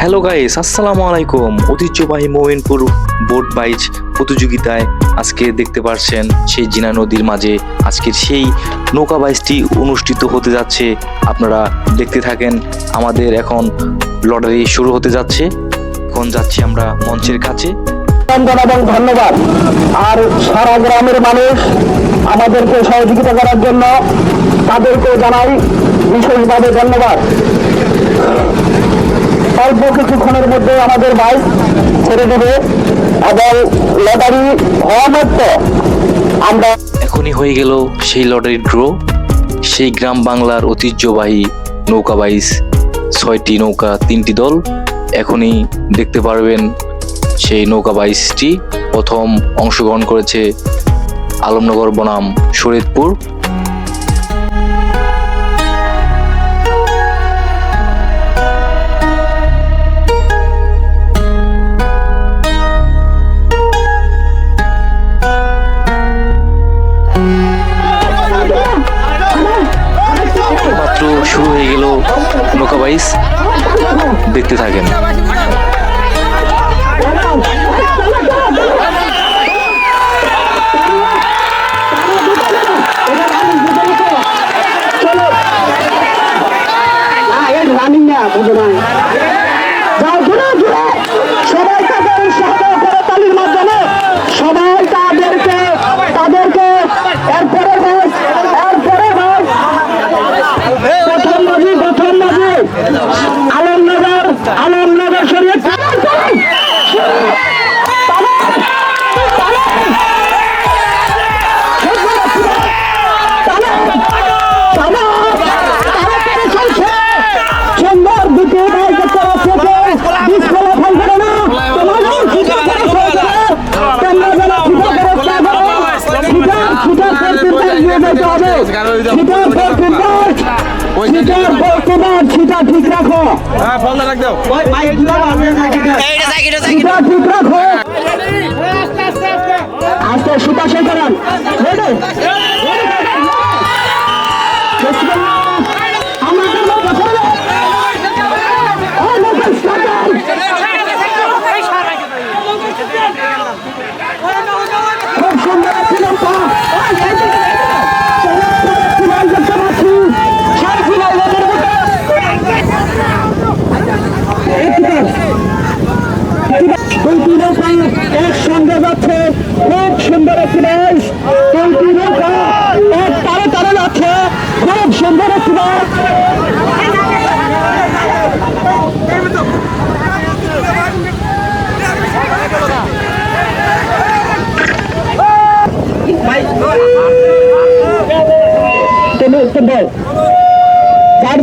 Hello guys, আসসালামু আলাইকুম। ঐতিহ্যবাহী মোমিনপুর বোট বাইচ প্রতিযোগিতায় আজকে দেখতে পাচ্ছেন সেই জিনা নদীর মাঝে আজকের সেই নৌকা বাইচটি অনুষ্ঠিত হতে যাচ্ছে। আপনারা দেখতে থাকেন। আমাদের এখন লটারি শুরু হতে যাচ্ছে। এখন যাচ্ছি আমরা মঞ্চের কাছে। এবং ধন্যবাদ। আর সারা গ্রামের মানুষ আমাদেরকে সহযোগিতা করার জন্য তাদেরকে জানাই বিশেষভাবে ধন্যবাদ। অল্প কিছুক্ষণের মধ্যে আমাদের বাইক ছেড়ে দেবে এবং লটারি হওয়া মাত্র আমরা এখনই হয়ে গেল সেই লটারি ড্র। সেই গ্রাম বাংলার ঐতিহ্যবাহী নৌকা বাইচ, 6টি নৌকা, 3টি দল। এখনই দেখতে পারবেন সেই নৌকা বাইচটি। প্রথম অংশগ্রহণ করেছে আলমনগর বনাম শরীয়তপুর। মাত্র শুরু হয়ে গেল নৌকা বাইচ, দেখতে থাকেন। সবাই তাদের করতালির মাধ্যমে সবাই তাদেরকে এরপরে প্রথম নদী আলমনগর শরীয়তপুর। ঠিক রাখো, আস্তে সুপাশে করান। খুব সুন্দর ছিলাম একসঙ্গে যাচ্ছে। খুব সুন্দর একটি বাইচ, এক তারে তারে যাচ্ছে। খুব সুন্দর একটি বাইচ।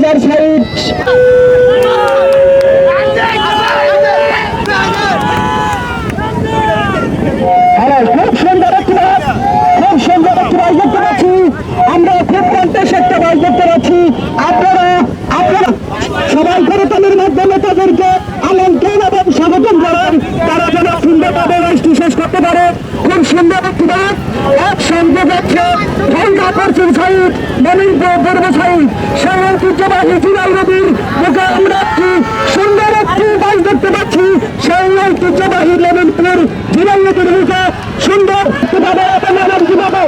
যার সাইড খুব সুন্দর একটি বাইচ, খুব সুন্দর একটি বাইচ দেখতে পাচ্ছি আমরা। খুব কন্টেস্ট একটা বাইচ দেখতে পাচ্ছি। আপনারা সবাই করতালির মাধ্যমে তাদেরকে আমন্ত্রণ এবং স্বাগতম জানান, তারা যেন সুন্দরভাবে বাইচটি শেষ করতে পারে। খুব সুন্দর একটি বাইচ একসঙ্গে যাচ্ছে। ঢাকা পশ্চিম সাইড, মনিরপুর পূর্ব সাইড, সেই ঐতিহ্যবাহী জিনাই নদীর মুখে আমরা একটি সুন্দর একটি বাইচ দেখতে পাচ্ছি। সেই ঐতিহ্যবাহী মনিরপুর জিনাই নদীর মুখে সুন্দর কিভাবে কিভাবে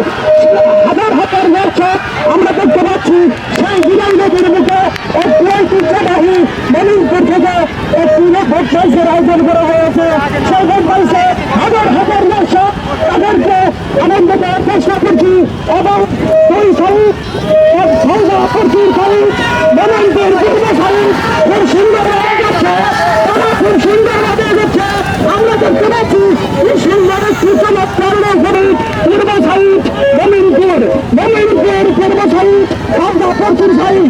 হাজার হাজার দর্শক আমরা দেখতে পাচ্ছি। সেই জিনাই নদীর মুখে একটি ঐতিহ্যবাহী মনিরপুর থেকে একটি ভোট বাইচের আয়োজন করা হয়েছে। সেই ভোট বাইচে হাজার হাজার দর্শক তাদেরকে আনন্দ দেওয়ার চেষ্টা করছি এবং ওই সাইড পশ্চিম সাইড মনিরপুর পূর্ব সাইড খুব সুন্দরভাবে যাচ্ছে। তারা খুব সুন্দরভাবে যাচ্ছে। আমরা দেখতে পাচ্ছি কি সুন্দর একটি চমৎকার সাইড পূর্ব সাইড মনিরপুর পূর্ব সাইড ঢাকা পশ্চিম সাইড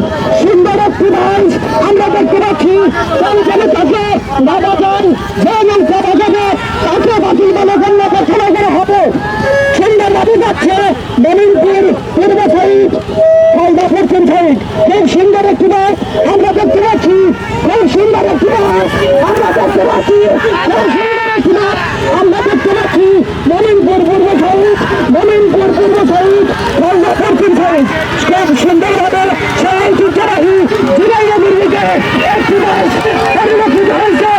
সুন্দর একটি বাইচ আমরা দেখতে পাচ্ছি। সেইখানে তাকে বাবাজান যে নৌকা বাজাবে তাকে বাতিল বলে গণ্যকে চলে গেলে হবে। সুন্দরভাবে যাচ্ছে মনিরপুর পূর্ব সাইড ঢাকা পশ্চিম সাইড। খুব সুন্দর একটি বাইচ আমরা দেখতে পাচ্ছি। খুব সুন্দর একটি বাইচ আমরা দেখতে পাচ্ছি। খুব সুন্দর একটি বাইচ আমরা দেখতে পাচ্ছি। মনিরপুর পূর্ব সাইড ঢাকা পশ্চিম সাইড খুব সুন্দরভাবে সেই ঐতিহ্যবাহী জিনাই নদীর দিকে একটি বাইচ পরিলক্ষিত হয়েছে।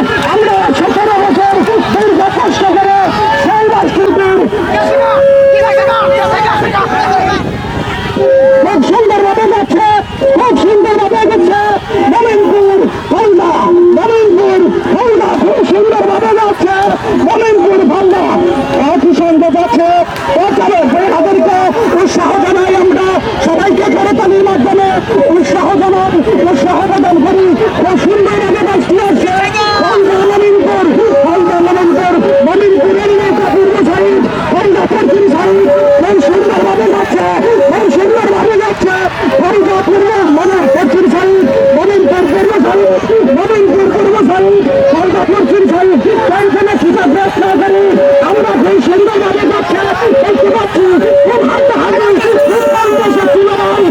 করতালির মাধ্যমে উৎসাহ প্রদান করি। খুব সুন্দরভাবে বাসটি আসছে মমিনপুরের নেতা পূর্ব সাইড হরিদা পশ্চিম সাইড খুব সুন্দরভাবে যাচ্ছে, হরিদা পূর্ব পশ্চিম সাইড মমিনপুর পূর্ব সাইড হরিদা পশ্চিম সাইড টেনশনে ক্ষতিগ্রস্ত না করে আমরা খুব সুন্দরভাবে যাচ্ছে দেখতে পাচ্ছি। খুব হাঁটাহাঁটি খুব শক্তি লড়াই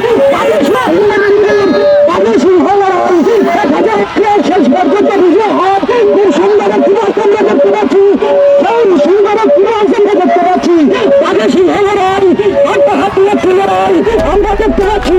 শেষ পর্যন্ত বিজয় হয়। খুব সুন্দর একটি আমরা দেখতে পাচ্ছি, তাদের সিংহ লড়াই হাঁটাহাঁটি একটি লড়াই আমরা দেখতে পাচ্ছি।